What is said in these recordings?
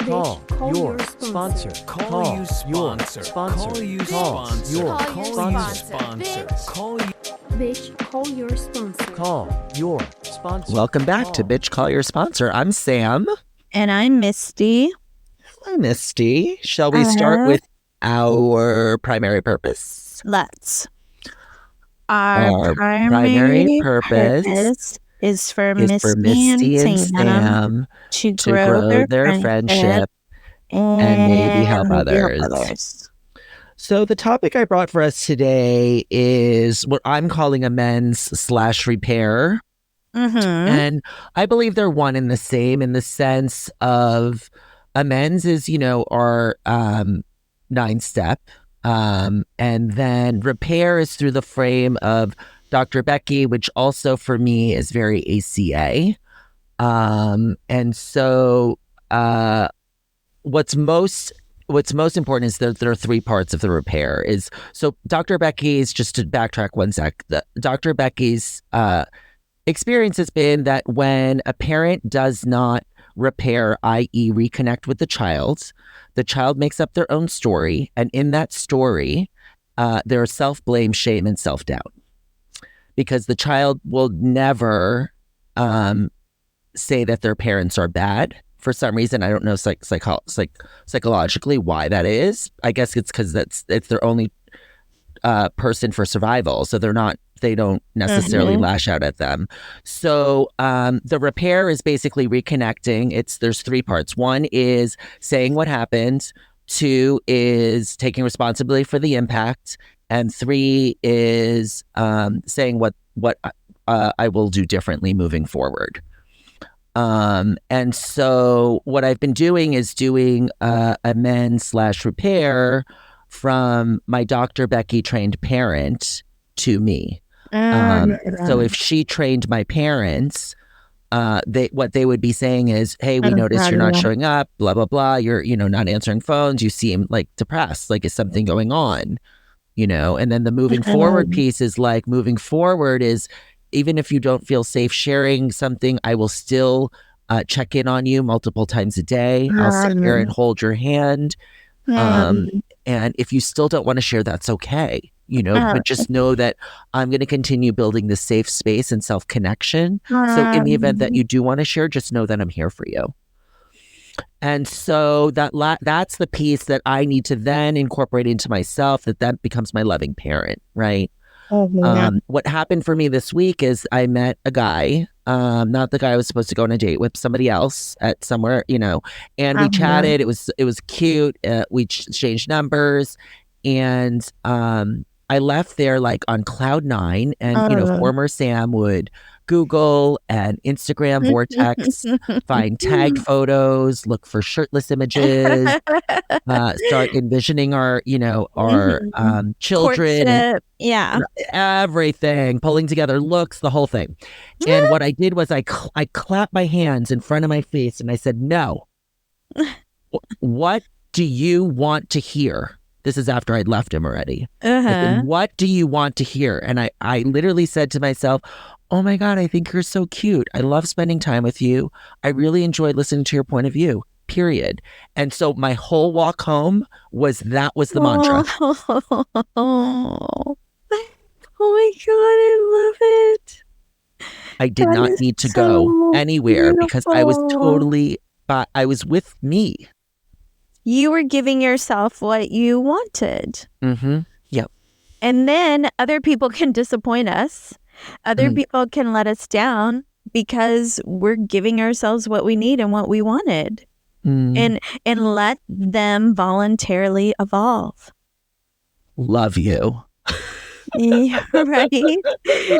Call your sponsor. Call your sponsor. Call your sponsor. Call your sponsor. Call your sponsor. Welcome back to Bitch Call Your Sponsor. I'm Sam. And I'm Misty. Hi, Misty. Shall we start with our primary purpose? Let's. Our primary purpose is for Misty and Sam to to grow their friendship and maybe help others. So the topic I brought for us today is what I'm calling amends/repair. Mm-hmm. And I believe they're one and the same in the sense of amends is, our 9-step. And then repair is through the frame of Dr. Becky, which also for me is very ACA. And so what's most important is that there are 3 parts of the repair. So Dr. Becky's, just to backtrack one sec, Dr. Becky's experience has been that when a parent does not repair, i.e. reconnect with the child makes up their own story. And in that story, there are self-blame, shame, and self-doubt. Because the child will never say that their parents are bad. For some reason, I don't know psychologically why that is. I guess it's because it's their only person for survival. So they don't necessarily lash out at them. So the repair is basically reconnecting. There's 3 parts. 1 is saying what happened. 2 is taking responsibility for the impact. And 3 is saying what I will do differently moving forward. And so what I've been doing is doing amends/repair from my Dr. Becky trained parent to me. So if she trained my parents, what they would be saying is, hey, we noticed you're not showing up, blah, blah, blah. You're, not answering phones. You seem like depressed, like is something going on, and then the moving forward piece is like moving forward is even if you don't feel safe sharing something, I will still check in on you multiple times a day. I'll sit here and hold your hand. And if you still don't want to share, that's okay. But just know that I'm going to continue building this safe space and self-connection. So in the event that you do want to share, just know that I'm here for you. And so that's the piece that I need to then incorporate into myself, that becomes my loving parent, right? What happened for me this week is I met a guy, not the guy I was supposed to go on a date with, somebody else at somewhere, and we chatted. It was cute. We exchanged numbers, and I left there like on cloud 9. And former Sam would Google and Instagram vortex, find tagged photos, look for shirtless images, start envisioning our children, Courtship, everything, pulling together looks, the whole thing. And what I did was I clapped my hands in front of my face and I said, no, what do you want to hear? This is after I'd left him already. I said, what do you want to hear? And I literally said to myself, oh my God, I think you're so cute. I love spending time with you. I really enjoyed listening to your point of view, period. And so my whole walk home was the mantra. Oh my God, I love it. I did not need to go anywhere because I was I was with me. You were giving yourself what you wanted. Mm-hmm. Yep. And then other people can disappoint us. Other people can let us down because we're giving ourselves what we need and what we wanted. And let them voluntarily evolve. Love you. Yeah, right?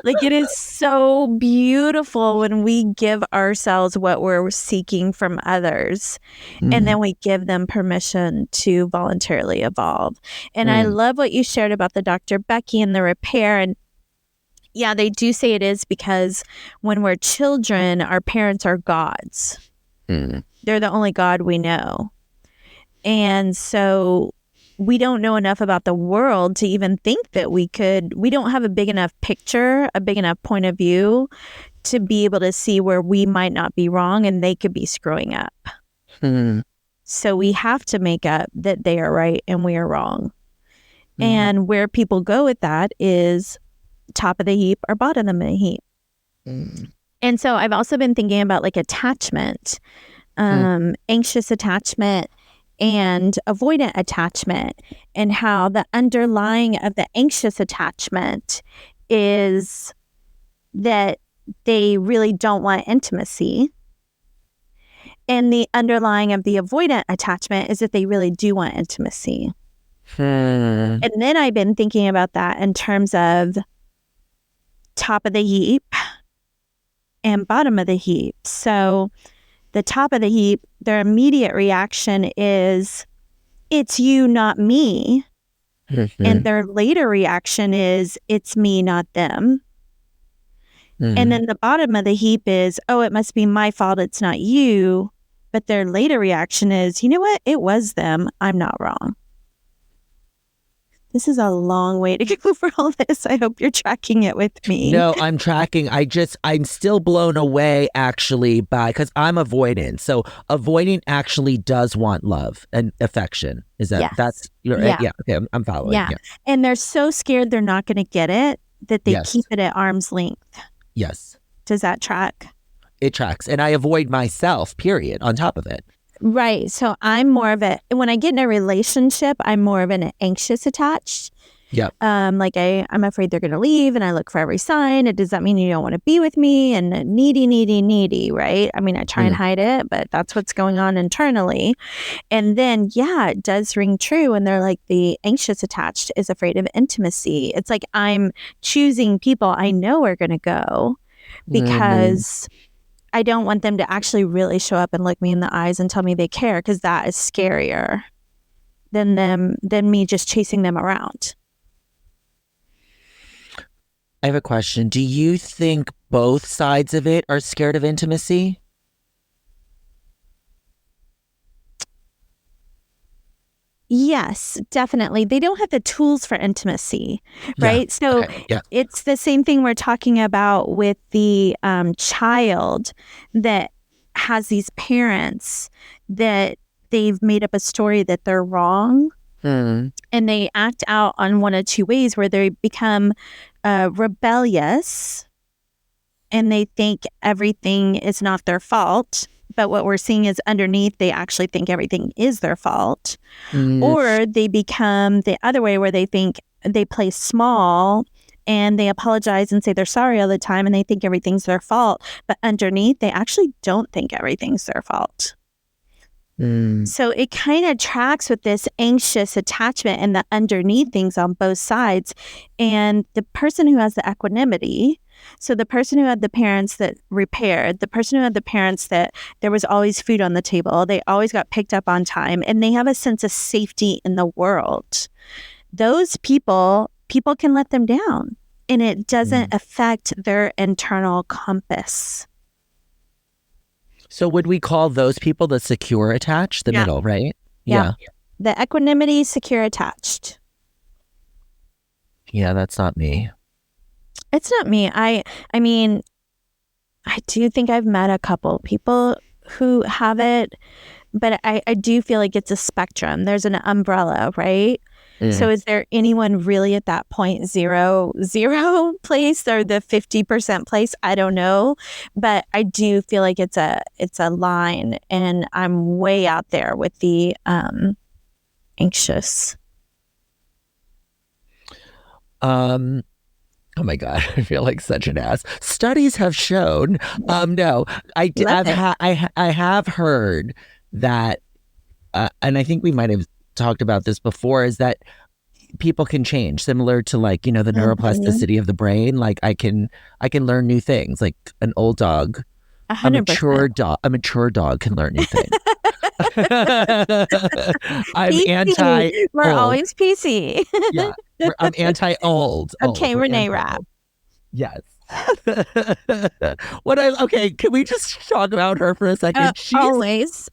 Like, it is so beautiful when we give ourselves what we're seeking from others, and then we give them permission to voluntarily evolve. And I love what you shared about the Dr. Becky and the repair. And yeah, they do say it is because when we're children, our parents are gods. They're the only God we know. And so we don't know enough about the world to even think that we don't have a big enough picture, a big enough point of view to be able to see where we might not be wrong and they could be screwing up. So we have to make up that they are right and we are wrong. And where people go with that is top of the heap or bottom of the heap. And so I've also been thinking about like attachment, anxious attachment and avoidant attachment, and how the underlying of the anxious attachment is that they really don't want intimacy. And the underlying of the avoidant attachment is that they really do want intimacy. And then I've been thinking about that in terms of top of the heap and bottom of the heap. So the top of the heap, their immediate reaction is, it's you, not me. And their later reaction is, it's me, not them. And then the bottom of the heap is, oh, it must be my fault, it's not you. But their later reaction is, you know what? It was them. I'm not wrong. This is a long way to go for all this. I hope you're tracking it with me. No, I'm tracking. I'm still blown away actually because I'm avoidant. So avoidant actually does want love and affection. Is that, Yes. that's, Yeah. yeah, okay, I'm following. Yeah. And they're so scared they're not going to get it that they Yes. keep it at arm's length. Yes, Does that track? it tracks. And I avoid myself, period, on top of it. Right. So I'm more of when I get in a relationship, I'm more of an anxious attached. Yep. Like I'm afraid they're going to leave and I look for every sign. Does that mean you don't want to be with me? And needy, right? I mean, I try and hide it, but that's what's going on internally. And then, yeah, it does ring true. And they're like, the anxious attached is afraid of intimacy. It's like I'm choosing people I know are going to go because I don't want them to actually really show up and look me in the eyes and tell me they care, because that is scarier than me just chasing them around. I have a question. Do you think both sides of it are scared of intimacy? Yes, definitely. They don't have the tools for intimacy, right? So it's the same thing we're talking about with the child that has these parents that they've made up a story that they're wrong. And they act out on one of two ways, where they become rebellious and they think everything is not their fault. But what we're seeing is underneath, they actually think everything is their fault. Or they become the other way, where they think they play small and they apologize and say they're sorry all the time and they think everything's their fault. But underneath, they actually don't think everything's their fault. So it kind of tracks with this anxious attachment and the underneath things on both sides. And the person who has the equanimity, so the person who had the parents that repaired, the person who had the parents that there was always food on the table, they always got picked up on time, and they have a sense of safety in the world. Those people can let them down, and it doesn't affect their internal compass. So would we call those people the secure attached, the middle, right? Yeah. The equanimity, secure attached. Yeah, that's not me. It's not me. I mean, I do think I've met a couple people who have it, but I do feel like it's a spectrum. There's an umbrella, right? So is there anyone really at that 0.00 place or the 50% place? I don't know, but I do feel like it's a line, and I'm way out there with the anxious. Oh my God, I feel like such an ass. Studies have shown, no, I have heard that, and I think we might have talked about this before, is that people can change, similar to like, the neuroplasticity of the brain. Like I can learn new things, like an old dog. 100%. A mature dog can learn new things. I'm PC. anti. We're always PC. Yeah, I'm anti-old. Okay, Renee Rapp. Yes. Okay, can we just talk about her for a second? She's Always.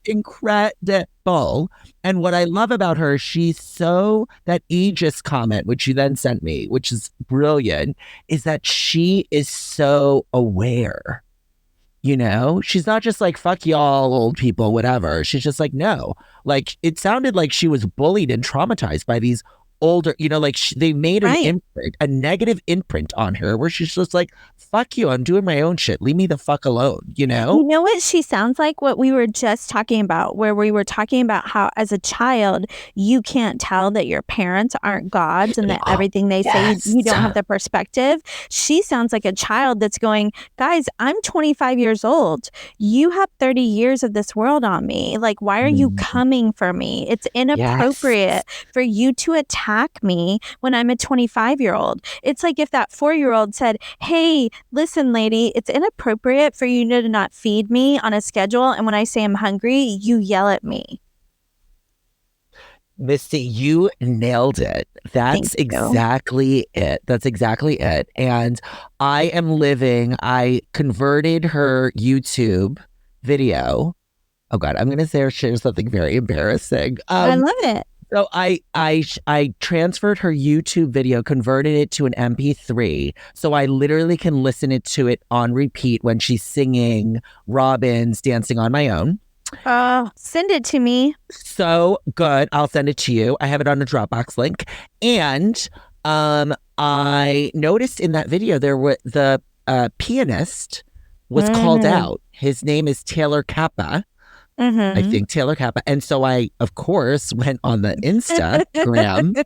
incredible. And what I love about her, she's so, that Aegis comment, which you then sent me, which is brilliant, is that she is so aware. You know, she's not just like, fuck y'all, old people, whatever. She's just like, no. Like, it sounded like she was bullied and traumatized by these older, you know, like they made an imprint, a negative imprint on her where she's just like, fuck you, I'm doing my own shit. Leave me the fuck alone, you know? You know what she sounds like? What we were just talking about, where we were talking about how as a child, you can't tell that your parents aren't gods and that everything they say, you don't have the perspective. She sounds like a child that's going, guys, I'm 25 years old. You have 30 years of this world on me. Like, why are you coming for me? It's inappropriate for you to attack me when I'm a 25-year-old. It's like if that 4-year-old said, hey, listen, lady, it's inappropriate for you to not feed me on a schedule. And when I say I'm hungry, you yell at me. Misty, you nailed it. That's exactly it. That's exactly it. And I converted her YouTube video. Oh God, I'm going to share something very embarrassing. I love it. So I transferred her YouTube video, converted it to an MP3. So I literally can listen to it on repeat when she's singing Robin's Dancing on My Own. Send it to me. So good. I'll send it to you. I have it on a Dropbox link. And I noticed in that video there were the pianist was called out. His name is Taylor Kappa. I think Taylor Kappa. And so I, of course, went on the Instagram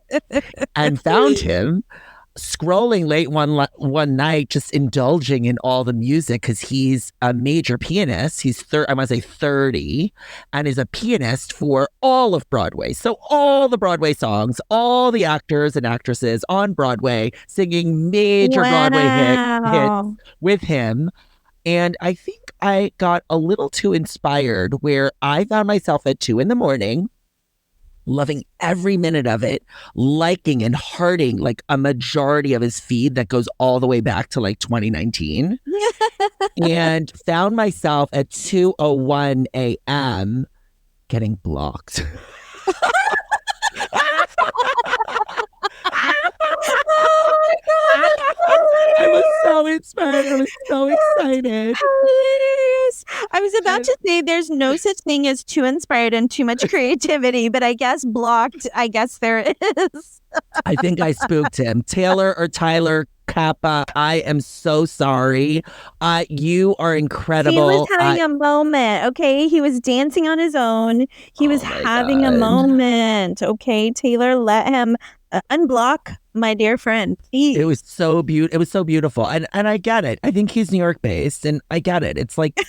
and found him scrolling late one night, just indulging in all the music because he's a major pianist. He's 30 and is a pianist for all of Broadway. So all the Broadway songs, all the actors and actresses on Broadway singing major Broadway hits with him. And I think I got a little too inspired where I found myself at 2 a.m, loving every minute of it, liking and hearting like a majority of his feed that goes all the way back to like 2019. And found myself at 2:01 a.m. getting blocked. I was so inspired. I was so excited. Hilarious. I was about to say there's no such thing as too inspired and too much creativity, but I guess blocked, I guess there is. I think I spooked him. Taylor or Tyler Kappa, I am so sorry. You are incredible. He was having a moment, okay? He was dancing on his own. He was having a moment, okay? Taylor, let him unblock my dear friend. It was so beautiful. It was so beautiful. And I get it. I think he's New York based and I get it. It's like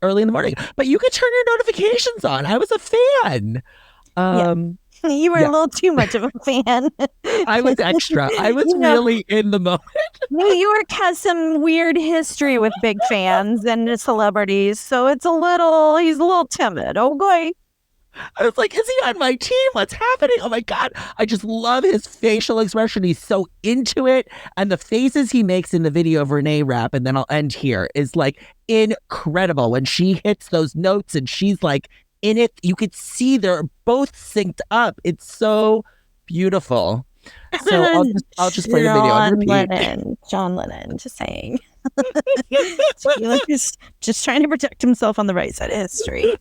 early in the morning, but you could turn your notifications on. I was a fan. You were a little too much of a fan. I was extra. I was really in the moment. New York has some weird history with big fans and celebrities. So he's a little timid. Okay. I was like, is he on my team? What's happening? Oh my God. I just love his facial expression. He's so into it. And the faces he makes in the video of Renee Rapp, and then I'll end here, is like incredible. When she hits those notes and she's like in it, you could see they're both synced up. It's so beautiful. So I'll just play the video on repeat. John Lennon, just saying. He's just trying to protect himself on the right side of history.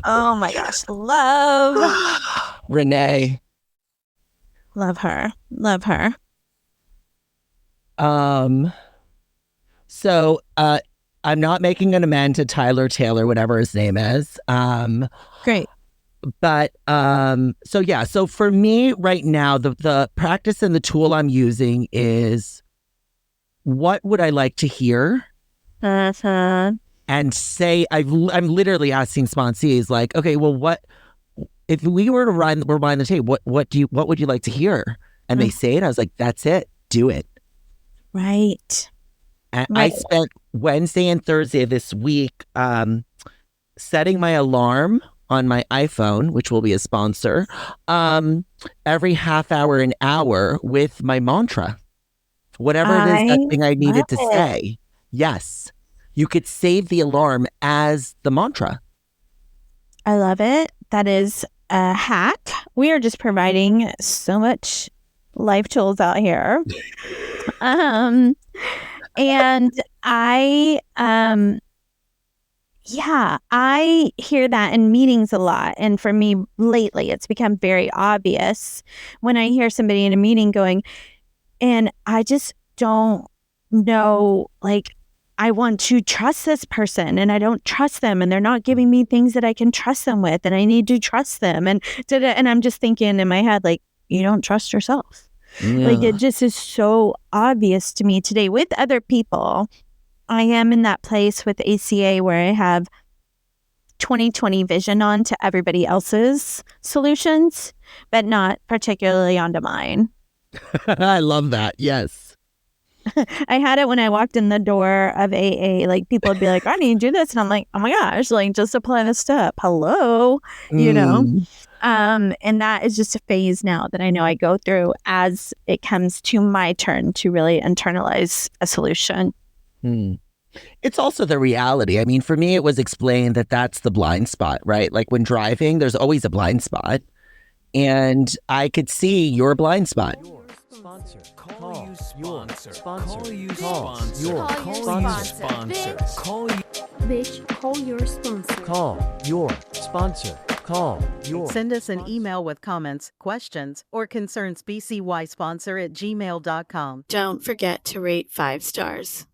Oh my gosh, love Renee. Love her. So I'm not making an amend to Tyler Taylor, whatever his name is. Great. But so for me right now, the practice and the tool I'm using is, what would I like to hear? And say, I'm literally asking sponsees like, okay, well, what if we were to rewind the tape? What would you like to hear? And they say it. I was like, that's it. Do it. Right. And I spent Wednesday and Thursday of this week setting my alarm on my iPhone, which will be a sponsor, every half hour, an hour with my mantra. Whatever it is, that thing I needed to say. Yes. You could save the alarm as the mantra. I love it. That is a hack. We are just providing so much life tools out here. And I hear that in meetings a lot. And for me lately, it's become very obvious when I hear somebody in a meeting going, and I just don't know, like, I want to trust this person and I don't trust them and they're not giving me things that I can trust them with and I need to trust them. And I'm just thinking in my head, like, you don't trust yourself. Like, it just is so obvious to me today with other people. I am in that place with ACA where I have 20/20 vision on to everybody else's solutions, but not particularly onto mine. I love that. Yes. I had it when I walked in the door of AA. Like, people would be like, I need to do this. And I'm like, oh my gosh, like, just apply the step. Hello, you know? And that is just a phase now that I know I go through as it comes to my turn to really internalize a solution. It's also the reality. I mean, for me, it was explained that that's the blind spot, right? Like when driving, there's always a blind spot. And I could see your blind spot. Sponsor. Call you sponsor. Call you Call sponsor. your Call your sponsor. sponsor. Call you. Bitch, call your sponsor. Call your sponsor. Call your. Send us an email with comments, questions, or concerns, bcysponsor@gmail.com. Don't forget to rate 5 stars.